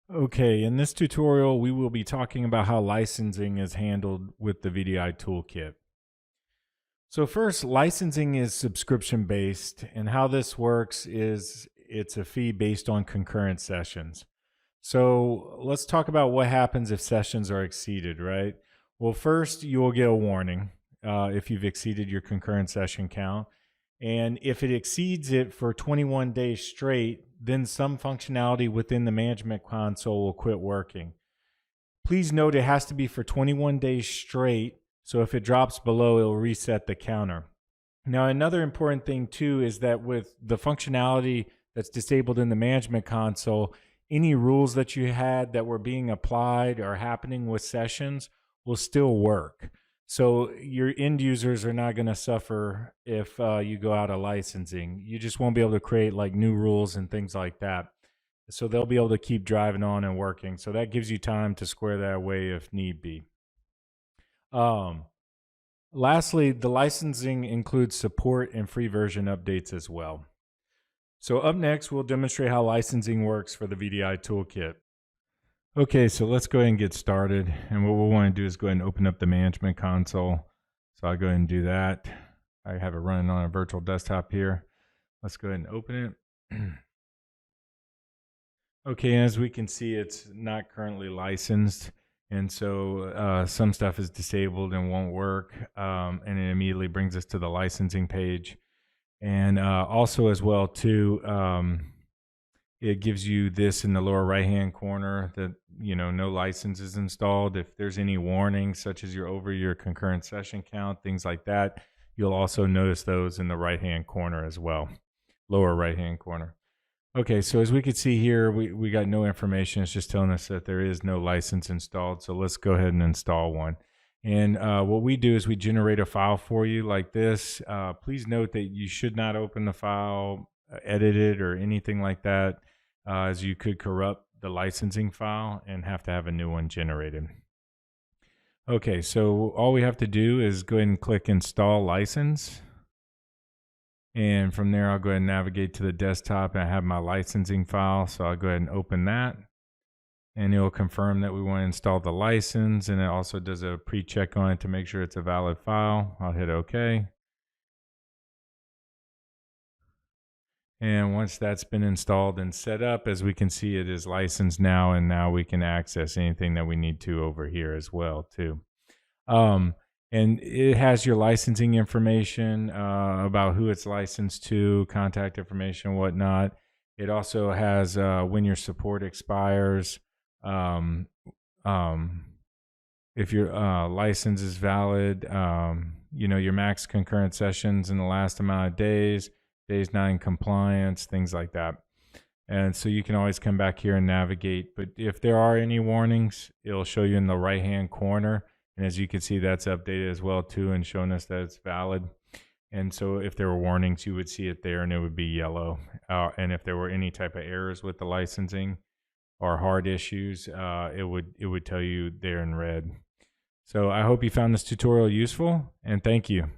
Okay, in this tutorial, we will be talking about how licensing is handled with the VDI ToolKit. So first, licensing is subscription based, and how this works is it's a fee based on concurrent sessions. So let's talk about what happens if sessions are exceeded, right? Well, first, you will get a warning if you've exceeded your concurrent session count. And if it exceeds it for 21 days straight, then some functionality within the management console will quit working. Please note it has to be for 21 days straight. So if it drops below, it'll reset the counter. Now, another important thing too is that with the functionality that's disabled in the management console, any rules that you had that were being applied or happening with sessions will still work. So your end users are not going to suffer if you go out of licensing. You just won't be able to create like new rules and things like that. So they'll be able to keep driving on and working. So that gives you time to square that away if need be. Um, Lastly, the licensing includes support and free version updates as well. So up next, we'll demonstrate how licensing works for the VDI toolkit. Okay, so let's go ahead and get started. And what we'll want to do is go ahead and open up the management console. So I'll go ahead and do that. I have it running on a virtual desktop here. Let's go ahead and open it. Okay, as we can see, it's not currently licensed. And so some stuff is disabled and won't work. And it immediately brings us to the licensing page. And also as well too, it gives you this in the lower right hand corner that, no license is installed. If there's any warnings, such as you're over your concurrent session count, things like that, you'll also notice those in the right hand corner as well, lower right hand corner. Okay, so as we can see here, we got no information. It's just telling us that there is no license installed. So let's go ahead and install one. And what we do is we generate a file for you like this. Please note that you should not open the file, edit it, or anything like that, as you could corrupt the licensing file and have to have a new one generated. Okay, so all we have to do is go ahead and click Install License. And from there, I'll go ahead and navigate to the desktop and I have my licensing file. So I'll go ahead and open that. And it will confirm that we want to install the license. And it also does a pre-check on it to make sure it's a valid file. I'll hit OK. And once that's been installed and set up, as we can see, it is licensed now. And now we can access anything that we need to over here as well, too. And it has your licensing information about who it's licensed to, contact information, whatnot. It also has when your support expires, if your license is valid, your max concurrent sessions in the last amount of days not in compliance, things like that. And so you can always come back here and navigate. But if there are any warnings, it'll show you in the right-hand corner. And as you can see, that's updated as well too and showing us that it's valid. And so if there were warnings, you would see it there and it would be yellow. And if there were any type of errors with the licensing or hard issues, it would tell you there in red. So I hope you found this tutorial useful and thank you.